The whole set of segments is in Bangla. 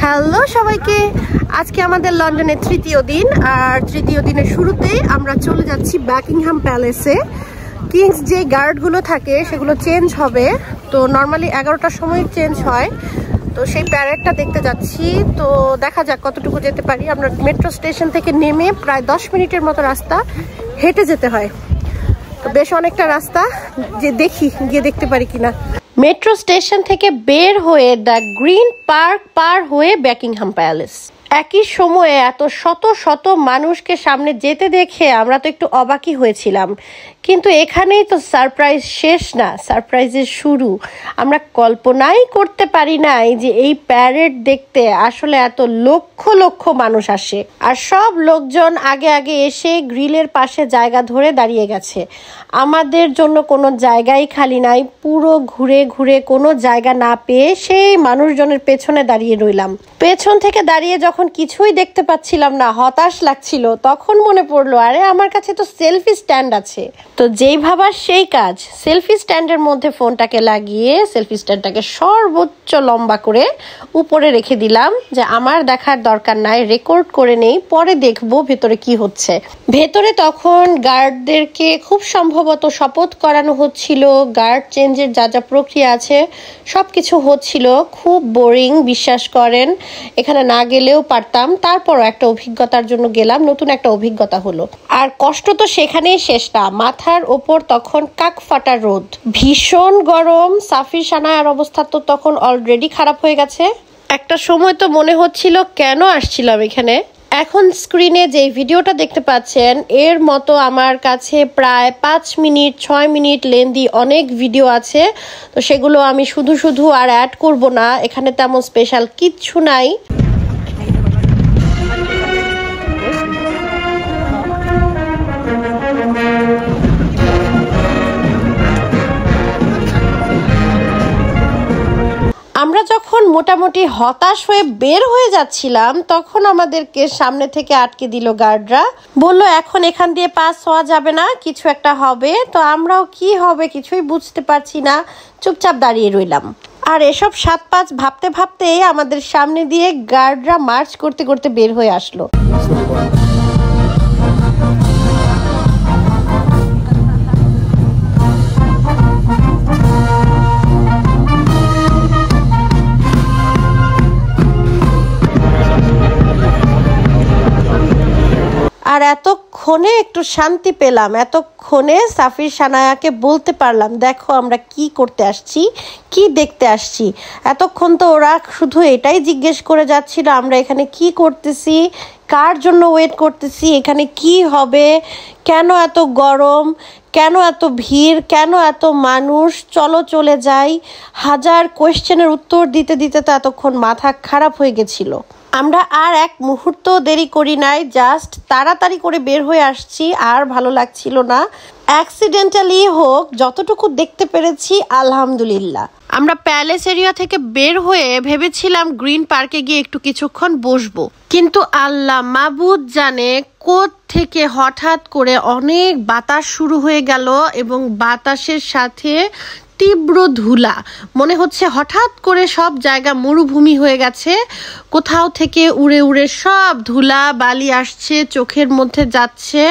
হ্যালো সবাইকে, আজকে আমাদের লন্ডনের তৃতীয় দিন। আর তৃতীয় দিনের শুরুতে আমরা চলে যাচ্ছি বাকিংহাম প্যালেসে। কিংস যে গার্ডগুলো থাকে সেগুলো চেঞ্জ হবে, তো নর্মালি 11টার সময় চেঞ্জ হয়। তো সেই প্যারেডটা দেখতে যাচ্ছি, তো দেখা যাক কতটুকু যেতে পারি। আমরা মেট্রো স্টেশন থেকে নেমে প্রায় 10 মিনিটের মতো রাস্তা হেঁটে যেতে হয়, তো বেশ অনেকটা রাস্তা, যে দেখি গিয়ে দেখতে পারি কিনা। মেট্রো স্টেশন থেকে বের হয়ে দ্য গ্রিন পার্ক পার হয়ে বাকিংহাম প্যালেস। একই সময়ে এত শত শত মানুষকে সামনে যেতে দেখে আমরা তো একটু অবাকই হয়েছিলাম, কিন্তু এখানেই তো সারপ্রাইজ শেষ না, সারপ্রাইজের শুরু। আমরা কল্পনাই করতে পারি নাই যে এই প্যারেড দেখতে আসলে এত লক্ষ লক্ষ মানুষ আসে। আর সব লোকজন আগে আগে এসে গ্রিলের পাশে জায়গা ধরে দাঁড়িয়ে গেছে। আমাদের জন্য কোনো জায়গাই খালি নাই। পুরো ঘুরে ঘুরে কোনো জায়গা না পেয়ে সেই মানুষজনের পেছনে দাঁড়িয়ে রইলাম। পেছন থেকে দাঁড়িয়ে যখন কিছুই দেখতে পাচ্ছিলাম না, হতাশ লাগছিল, তখন মনে পড়লো আরে আমার কাছে তো সেলফি স্ট্যান্ড আছে। তো যেই ভাবার সেই কাজ, সেলফি স্ট্যান্ডের মধ্যে ফোনটাকে লাগিয়ে সেলফি স্ট্যান্ডটাকে সর্বোচ্চ লম্বা করে উপরে রেখে দিলাম, যে আমার দেখার দরকার নাই, রেকর্ড করে নেই, পরে দেখবো ভেতরে কি হচ্ছে। ভেতরে তখন গার্ডদেরকে খুব সম্ভবত শপথ করানো হচ্ছিল, গার্ড চেঞ্জের যা যা প্রক্রিয়া আছে সবকিছু হচ্ছিল। খুব বোরিং, বিশ্বাস করেন, এখানে না গেলেও পারতাম, তারপরও একটা অভিজ্ঞতার জন্য গেলাম, নতুন একটা অভিজ্ঞতা হলো। আর কষ্ট তো সেখানেই শেষ না, মাথার ওপর তখন কাক ফাটা রোদ, ভীষণ গরম। সাফির সানায়ার অবস্থা তো তখন অলরেডি খারাপ হয়ে গেছে। একটা সময় তো মনে হচ্ছিল কেন আসছিলাম এখানে। এখন স্ক্রিনে যে ভিডিওটা দেখতে পাচ্ছেন এর মতো আমার কাছে প্রায় 5 মিনিট 6 মিনিট লেন্দি অনেক ভিডিও আছে, তো সেগুলো আমি শুধু শুধু আর অ্যাড করব না, এখানে তেমন স্পেশাল কিচ্ছু নাই। আমরা যখন মোটামুটি হতাশ হয়ে বের হয়ে যাচ্ছিলাম, তখন আমাদেরকে সামনে থেকে আটকে দিল গার্ডরা, বলল এখন এখান দিয়ে পাস হওয়া যাবে না, কিছু একটা হবে। তো আমরাও কি হবে কিছুই বুঝতে পারছি না, চুপচাপ দাঁড়িয়ে রইলাম। আর এসব 7-5 ভাবতে ভাবতে আমাদের সামনে দিয়ে গার্ডরা মার্চ করতে করতে বের হয়ে আসলো। আর এতক্ষণে একটু শান্তি পেলাম, এতক্ষণে সাফির সানায়াকে বলতে পারলাম দেখো আমরা কি করতে আসছি, কি দেখতে আসছি। এতক্ষণ তো ওরা শুধু এটাই জিজ্ঞেস করে যাচ্ছিল আমরা এখানে কি করতেছি, কার জন্য ওয়েট করতেছি, এখানে কি হবে, কেন এত গরম, কেন এত ভিড়, কেন এত মানুষ, চলো চলে যাই। হাজার কোয়েশ্চেনের উত্তর দিতে দিতে তো এতক্ষণ মাথা খারাপ হয়ে গেছিল। আমরা আর এক মুহূর্ত দেরি করি নাই, জাস্ট তাড়াতাড়ি করে বের হয়ে আসছি। আর ভালো লাগছিল না, অ্যাক্সিডেন্টালি হোক যতটুকু দেখতে পেরেছি আলহামদুলিল্লাহ। আমরা প্যালেস এরিয়া থেকে বের হয়ে ভেবেছিলাম গ্রিন পার্কে গিয়ে একটু কিছুক্ষণ বসবো, কিন্তু আল্লাহ মাবুদ জানে কোথ থেকে হঠাৎ করে অনেক বাতাস শুরু হয়ে গেল, এবং বাতাসের সাথে তীব্র ধুলা। মনে হচ্ছে হঠাৎ করে সব জায়গা মরুভূমি হয়ে গেছে, কোথাও থেকে উড়ে উড়ে সব ধুলা বালি আসছে, চোখের মধ্যে যাচ্ছে,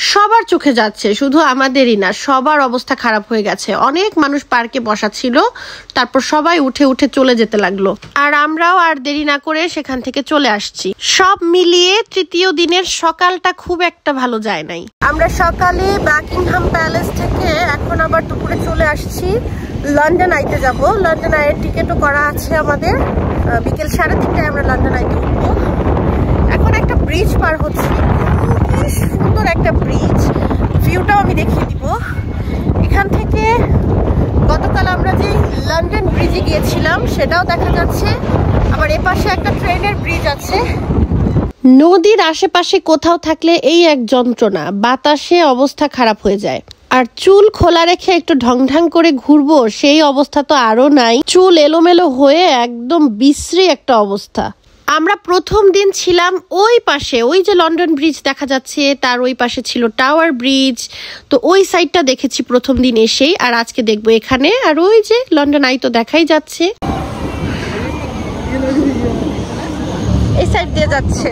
সবার চোখে যাচ্ছে, শুধু আমাদেরই না, সবার অবস্থা খারাপ হয়ে গেছে। অনেক মানুষ পার্কে বসা ছিল, তারপর সবাই উঠে উঠে চলে যেতে লাগলো, আর আমরাও আর দেরি না করে সেখান থেকে চলে আসছি। সব মিলিয়ে তৃতীয় দিনের সকালটা খুব একটা ভালো যায় নাই। আমরা সকালে বাকিংহাম প্যালেস থেকে এখন আবার দুপুরে চলে আসছি লন্ডন আইতে যাব। লন্ডন আইয়ের টিকিটও করা আছে আমাদের, বিকেল 3:30টায় আমরা লন্ডন আইতে উঠবো। এখন একটা ব্রিজ পার হচ্ছি, খুবই সুন্দর একটা ব্রিজ, ভিউটাও আমি দেখিয়ে দিব। এখান থেকে গতকাল আমরা যে লন্ডন ব্রিজে গিয়েছিলাম সেটাও দেখা যাচ্ছে, আবার এপাশে একটা ট্রেনের ব্রিজ আছে। নদীর আশেপাশে কোথাও থাকলে এই এক যন্ত্রণা, বাতাসে অবস্থা খারাপ হয়ে যায়। আর চুল খোলা রেখে একটু ঢংঢাং করে ঘুরবো সেই অবস্থা তো আরো নাই, চুল এলোমেলো হয়ে একদম বিশ্রী একটা অবস্থা। আমরা প্রথম দিন ছিলাম ওই পাশে, ওই যে লন্ডন ব্রিজ দেখা যাচ্ছে তার ওই পাশে ছিল টাওয়ার ব্রিজ, তো ওই সাইডটা দেখেছি প্রথম দিন এসেই, আর আজকে দেখবো এখানে। আর ওই যে লন্ডন আই তো দেখাই যাচ্ছে। সাইড দিয়ে যাচ্ছে।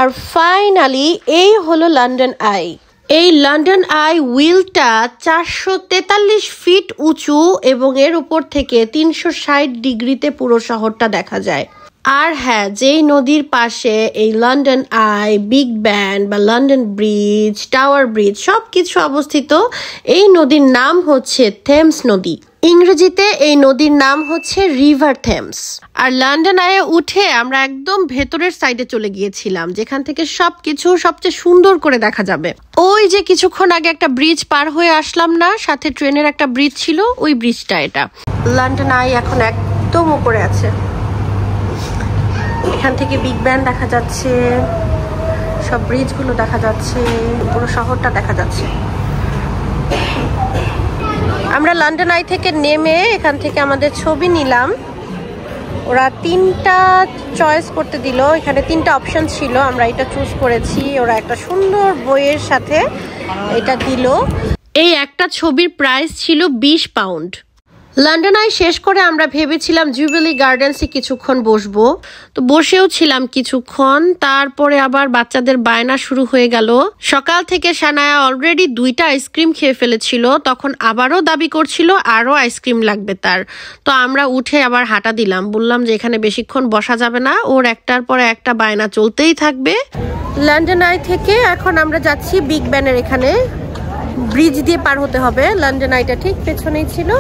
আর ফাইনালি এই হলো লন্ডন আই। এই লন্ডন আই হুইলটা 443 ফিট উঁচু এবং এর উপর থেকে 360 ডিগ্রিতে পুরো শহরটা দেখা যায়। আর হ্যাঁ, যেই নদীর পাশে এই লন্ডন আই, বিগ ব্যান বা লন্ডন ব্রিজ, টাওয়ার ব্রিজ সবকিছু অবস্থিত, এই নদীর নাম হচ্ছে থেমস নদী। ইংরেজিতে এই নদীর নাম হচ্ছে রিভার থেমস। আর লন্ডন আয়ে উঠে আমরা একদম ভেতরের সাইডে চলে গিয়েছিলাম, যেখান থেকে সবকিছু সবচেয়ে সুন্দর করে দেখা যাবে। ওই যে কিছুক্ষণ আগে একটা ব্রিজ পার হয়ে আসলাম না, সাথে ট্রেনের একটা ব্রিজ ছিল, ওই ব্রিজটা এটা। লন্ডন আই এখন একদম উপরে আছে। এখান থেকে বিগ ব্যান দেখা যাচ্ছে, সব ব্রিজগুলো দেখা যাচ্ছে, পুরো শহরটা দেখা যাচ্ছে। আমরা লন্ডন আই থেকে নেমে এখান থেকে আমাদের ছবি নিলাম। ওরা 3টা চয়েস করতে দিল, এখানে 3টা অপশন ছিল, আমরা এটা চুজ করেছি। ওরা একটা সুন্দর বইয়ের সাথে এটা দিল। এই একটা ছবির প্রাইস ছিল 20 পাউন্ড। লন্ডন আই শেষ করে আমরা ভেবেছিলাম জুবিলি গার্ডেন্সে কিছুক্ষণ বসবো, তো বসেও ছিলাম কিছুক্ষণ। তারপরে আবার বাচ্চাদের বায়না শুরু হয়ে গেল। সকাল থেকে সানায়া অলরেডি 2টা আইসক্রিম খেয়ে ফেলেছিল, তখন আবারও দাবি করছিল আরো আইসক্রিম লাগবে তার। তো আমরা উঠে আবার হাঁটা দিলাম, বললাম যে এখানে বেশিক্ষণ বসা যাবে না, ওর একটার পরে একটা বায়না চলতেই থাকবে। লন্ডন আই থেকে এখন আমরা যাচ্ছি বিগ ব্যানের এখানে, ব্রিজ দিয়ে পার হতে হবে। লন্ডন আইটা ঠিক পেছনেই ছিল,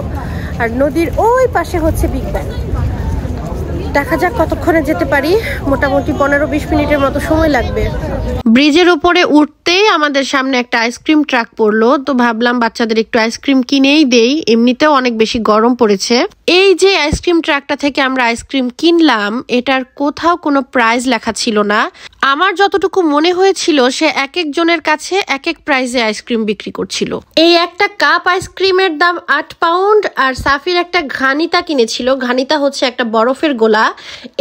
আর নদীর ওই পাশে হচ্ছে বিগ ব্যান। দেখা যাক কতক্ষণে যেতে পারি, মোটামুটি 15-20 মিনিটের মতো সময় লাগবে। ব্রিজের উপরে উঠতেই আমাদের সামনে একটা আইসক্রিম ট্রাক পড়লো, তো ভাবলাম বাচ্চাদের একটু আইসক্রিম কিনেই দেই, এমনিতেও অনেক বেশি গরম পড়েছে। এই যে আইসক্রিম ট্রাকটা থেকে আমরা আইসক্রিম কিনলাম, এটার কোথাও কোনো প্রাইস লেখা ছিল না। আমার যতটুকু মনে হয়েছিল সে এক একজনের কাছে এক এক প্রাইসে আইসক্রিম বিক্রি করছিল। এই একটা কাপ আইসক্রিমের দাম 8 পাউন্ড, আর সাফির একটা ঘানিতা কিনেছিল, ঘানিতা হচ্ছে একটা বরফের গোলা,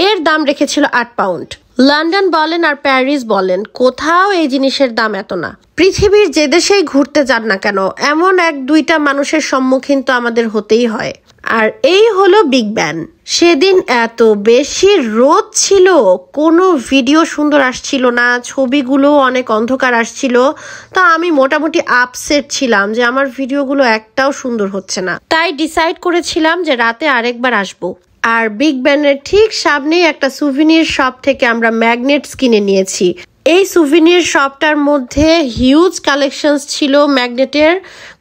এর দাম রেখেছিল 8 পাউন্ড। লন্ডন বলেন আর প্যারিস বলেন, কোথাও এই জিনিসের দাম এত না। পৃথিবীর যে দেশেই ঘুরতে যান না কেন, এমন 1-2টা মানুষের সম্মুখীন তো আমাদের হতেই হয়। আর এই হলো বিগ ব্যান। সেদিন এত বেশি রোদ ছিল, কোনো ভিডিও সুন্দর আসছিল না, ছবিগুলো অনেক অন্ধকার আসছিল। তা আমি মোটামুটি আপসেট ছিলাম যে আমার ভিডিওগুলো একটাও সুন্দর হচ্ছে না। তাই ডিসাইড করেছিলাম যে রাতে আরেকবার আসবো। আর বিগ ব্যানের ঠিক সামনেই একটা সুভিনির শপ থেকে আমরা ম্যাগনেটস কিনে নিয়েছি। এই সুভিনির শপটার মধ্যে হিউজ কালেকশনস ছিল ম্যাগনেটের।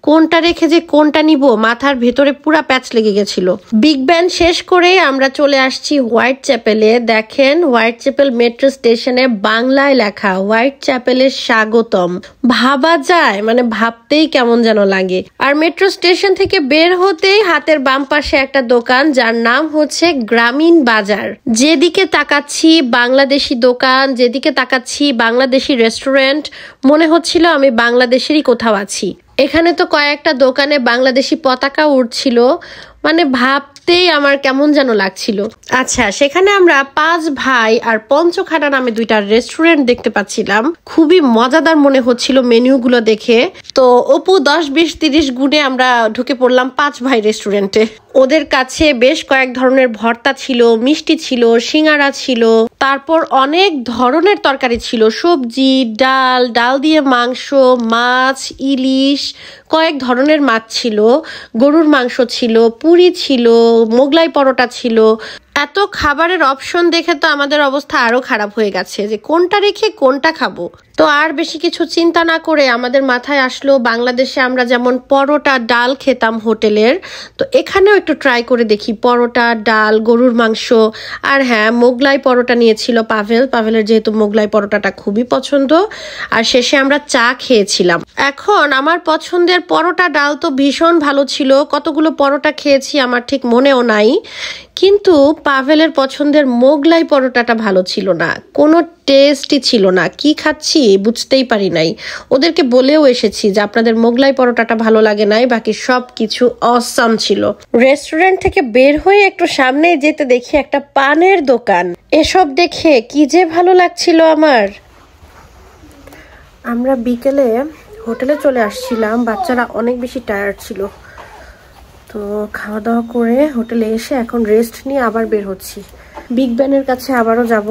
কোনটা রেখে যে কোনটা নিব মাথার ভেতরে পুরা প্যাচ লেগে গেছিল। বিগ ব্যান শেষ করে আমরা চলে আসছি হোয়াইট চ্যাপেলে। দেখেন, হোয়াইট চ্যাপেল মেট্রো স্টেশনে বাংলায় লেখা হোয়াইট চ্যাপেলের স্বাগতম। ভাবা যায়, মানে ভাবতেই কেমন যেন লাগে। আর মেট্রো স্টেশন থেকে বের হতেই হাতের বাম পাশে একটা দোকান, যার নাম হচ্ছে গ্রামীণ বাজার। যেদিকে তাকাচ্ছি বাংলাদেশি দোকান, যেদিকে তাকাচ্ছি বাংলাদেশি রেস্টুরেন্ট, মনে হচ্ছিল আমি বাংলাদেশেরই কোথাও আছি। এখানে তো কয়েকটা দোকানে বাংলাদেশি পতাকা উঠছিল, মানে ভাবতেই আমার কেমন যেন লাগছিল। আচ্ছা, সেখানে আমরা 5 ভাই আর পঞ্চখানা নামে 2টা রেস্টুরেন্ট দেখতে পাচ্ছিলাম। খুবই মজাদার মনে হচ্ছিল মেনুগুলো দেখে। তো অপু 10, 20, 30 গুণে আমরা ঢুকে পড়লাম 5 ভাই রেস্টুরেন্টে। ওদের কাছে বেশ কয়েক ধরনের ভর্তা ছিল, মিষ্টি ছিল, সিঙ্গারা ছিল, তারপর অনেক ধরনের তরকারি ছিল, সবজি, ডাল, ডাল দিয়ে মাংস, মাছ, ইলিশ, কয়েক ধরনের মাছ ছিল, গরুর মাংস ছিল, পুরি ছিল, মোগলাই পরোটা ছিল। এত খাবারের অপশন দেখে তো আমাদের অবস্থা আরো খারাপ হয়ে গেছে যে কোনটা রেখে কোনটা খাবো। তো আর বেশি কিছু চিন্তা না করে আমাদের মাথায় আসলো বাংলাদেশে আমরা যেমন পরোটা ডাল খেতাম হোটেলের, তো এখানেও একটু ট্রাই করে দেখি পরোটা ডাল, গরুর মাংস। আর হ্যাঁ, মোগলাই পরোটা নিয়েছিল পাভেলের, যেহেতু মোগলাই পরোটাটা খুবই পছন্দ। আর শেষে আমরা চা খেয়েছিলাম। এখন আমার পছন্দের পরোটা ডাল তো ভীষণ ভালো ছিল, কতগুলো পরোটা খেয়েছি আমার ঠিক মনেও নাই। কিন্তু পাভেলের পছন্দের মোগলাই পরোটাটা ভালো ছিল না, কোনো টেস্টই ছিল না। কি খাচ্ছি বুঝতেই পারি নাই। ওদেরকে বলেও এসেছি যে আপনাদের মোগলাই পরোটাটা ভালো লাগে নাই, বাকি সব কিছু অসাম ছিল। রেস্টুরেন্ট থেকে বের হয়ে একটু সামনে যেতে দেখি একটা পানের দোকান। এসব দেখে কি যে ভালো লাগছিল আমার। আমরা বিকেলে হোটেলে চলে আসছিলাম, বাচ্চারা অনেক বেশি টায়ার্ড ছিল। তো খাওয়া দাওয়া করে হোটেলে এসে এখন রেস্ট নিয়ে আবার বের হচ্ছি। বিগ ব্যানের কাছে আবারও যাব।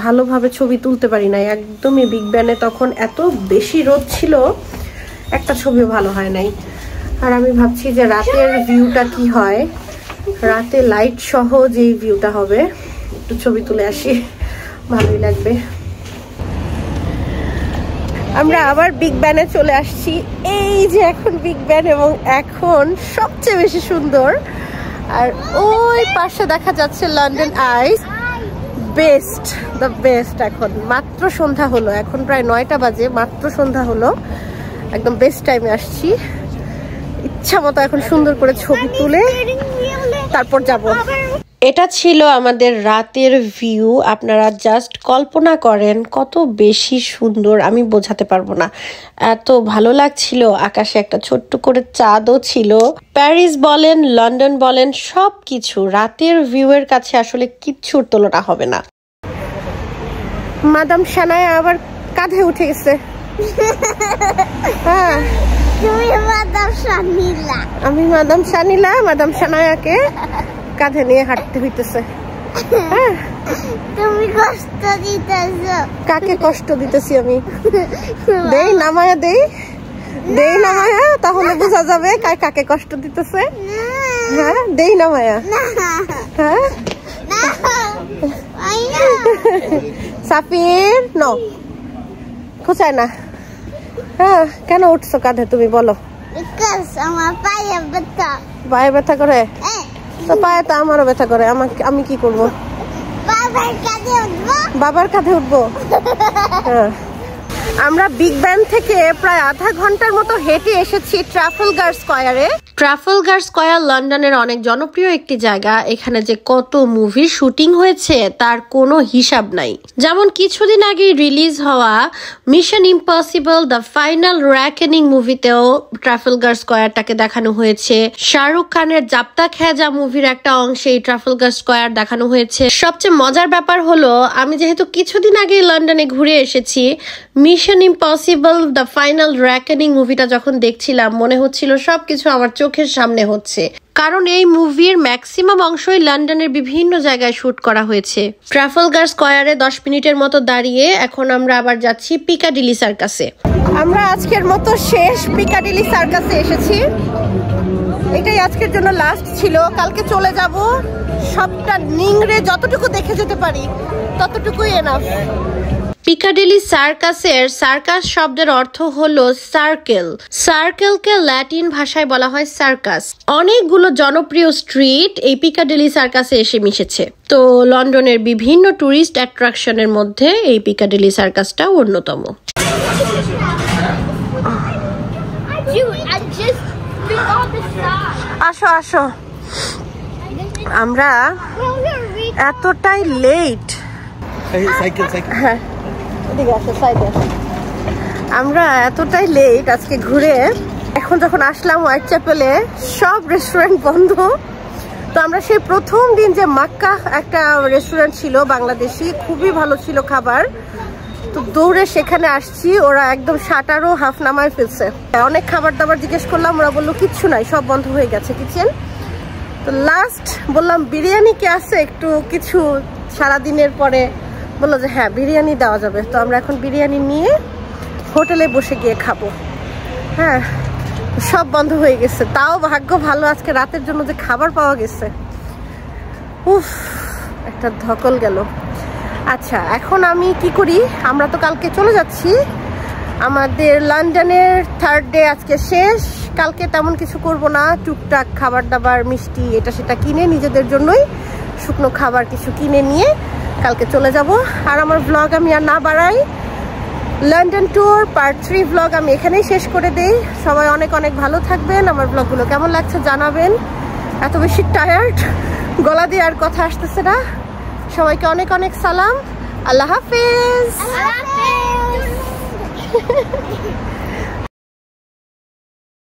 ভালোভাবে ছবি তুলতে পারি নাই একদমই। বিগ ব্যানে তখন এত বেশি রোদ ছিল, একটা ছবিও ভালো হয় নাই। আর আমি ভাবছি যে রাতের ভিউটা কি হয়, রাতে লাইট সহ যেই ভিউটা হবে, একটু ছবি তুলে আসি, ভালোই লাগবে। আমরা আবার বিগ ব্যানে চলে আসছি। এই যে এখন বিগ ব্যান, এবং এখন সবচেয়ে বেশি সুন্দর। আর ওই পাশে দেখা যাচ্ছে লন্ডন আইস, বেস্ট, দ্য বেস্ট। এখন মাত্র সন্ধ্যা হলো, এখন প্রায় 9টা বাজে, মাত্র সন্ধ্যা হলো, একদম বেস্ট টাইমে আসছি। ইচ্ছা মতো এখন সুন্দর করে ছবি তুলে তারপর যাব। এটা ছিল আমাদের রাতের ভিউ। আপনারা জাস্ট কল্পনা করেন কত বেশি সুন্দর, আমি বোঝাতে পারবো না। এত ভালো লাগছিল, আকাশে একটা ছোট্ট করে চাঁদও ছিল। প্যারিস বলেন, লন্ডন বলেন, সব কিছু রাতের ভিউ এর কাছে আসলে কিচ্ছুর তুলনা হবে না। মাদাম সানায়া আবার কাঁধে উঠে গেছে। হ্যাঁ, আমি মাদাম সানিলা, মাদাম সানায়াকে কাঁধে নিয়ে হাঁটতে হইতেছে। তুমি কষ্ট দিতেছো। কাকে কষ্ট দিতেছি আমি? দেই নামায়া, দেই দেই নামায়া, তাহলে বোঝা যাবে কাকে কষ্ট দিতেছে। হ্যাঁ, দেই নামায়া। হ্যাঁ, সাফির নো খোঁচায় না। হ্যাঁ, কেন উঠছো কাঁধে তুমি বলো? আমার পায়ে ব্যথা। পায়ে ব্যথা করে? তো পায়ে তো আমারও ব্যথা করে। আমি কি করবো? বাবার কাঁধে উঠবো। হ্যাঁ, আমরা বিগ ব্যান থেকে প্রায় আধা ঘন্টার মতো হেঁটে এসেছি ট্রাফালগার স্কয়ারে। ট্রাফালগার স্কয়ার লন্ডনের অনেক জনপ্রিয় একটি জায়গা। এখানে যে কত মুভির শুটিং হয়েছে তার কোনো হিসাব নাই। যেমন কিছুদিন আগে রিলিজ হওয়া mission impossible the final reckoning মুভিতেও ট্রাফালগার স্কয়ারটাকে দেখানো হয়েছে। শাহরুখ খানের জাপ্তা খেজা মুভির একটা অংশে ট্রাফালগার স্কয়ার দেখানো হয়েছে। সবচেয়ে মজার ব্যাপার হলো, আমি যেহেতু কিছুদিন আগে লন্ডনে ঘুরে এসেছি, mission impossible the final reckoning মুভিটা যখন দেখছিলাম মনে হচ্ছিল সবকিছু আমার চোখের সামনে হচ্ছে। কারণ এই মুভির ম্যাক্সিমাম অংশই লন্ডনের বিভিন্ন জায়গায় শুট করা হয়েছে। ট্রাফালগার স্কয়ারে 10 মিনিটের মতো দাঁড়িয়ে এখন আমরা আবার যাচ্ছি পিকাডিলি সার্কাসে। আমরা আজকের মতো শেষ পিকাডিলি সার্কাসে এসেছি। এটাই আজকের জন্য লাস্ট ছিল, কালকে চলে যাব। সবটা নিংড়ে যতটুকু দেখে যেতে পারি ততটুকুই এনাফ। পিকাডিলি সার্কাসের সার্কাস শব্দের অর্থ হলো সার্কেল। সার্কেলকে ল্যাটিন ভাষায় বলা হয় সার্কাস। অনেকগুলো জনপ্রিয় স্ট্রিট এই পিকাডিলি সার্কাসে এসে মিশেছে। তো লন্ডনের বিভিন্ন টুরিস্ট অ্যাট্রাকশনের মধ্যে এই পিকাডিলি সার্কাসটা অন্যতম। আসো আসো, আমরা এতটাই লেট। হ্যাঁ, আমরা এতটাই লেট আজকে ঘুরে। এখন যখন আসলাম হোয়াইট চ্যাপেলে, সব রেস্টুরেন্ট বন্ধ। তো আমরা সেই প্রথম দিন যে মাক্কা একটা রেস্টুরেন্ট ছিল বাংলাদেশি, খুবই ভালো ছিল খাবার, তো দৌড়ে সেখানে আসছি। ওরা একদম শাটারও হাফ নামায় ফেলছে। অনেক খাবার দাবার জিজ্ঞেস করলাম, ওরা বললো কিচ্ছু নাই, সব বন্ধ হয়ে গেছে কিচেন। তো লাস্ট বললাম বিরিয়ানি কে আছে একটু কিছু, সারাদিনের পরে বললো যে হ্যাঁ বিরিয়ানি দেওয়া যাবে। তো আমরা এখন বিরিয়ানি নিয়ে হোটেলে বসে গিয়ে খাবো। হ্যাঁ, সব বন্ধ হয়ে গেছে। তাও ভাগ্য ভালো আজকে রাতের জন্য যে খাবার পাওয়া গেছে। উফ, একটা ধকল গেল। আচ্ছা, এখন আমি কি করি, আমরা তো কালকে চলে যাচ্ছি। আমাদের লন্ডনের 3rd ডে আজকে শেষ। কালকে তেমন কিছু করব না, টুকটাক খাবার দাবার মিষ্টি এটা সেটা কিনে নিজেদের জন্যই শুকনো খাবার কিছু কিনে নিয়ে কালকে চলে যাব। আর আমার ব্লগ আমি আর না বাড়াই, লন্ডন ট্যুর পার্ট 3 ব্লগ আমি এখানেই শেষ করে দেই। সবাই অনেক অনেক ভালো থাকবেন। আমার ব্লগগুলো কেমন লাগছে জানাবেন। এত বেশি টায়ার্ড, গলা দিয়ে আর কথা আসতেছে না। সবাইকে অনেক অনেক সালাম। আল্লাহ হাফেজ।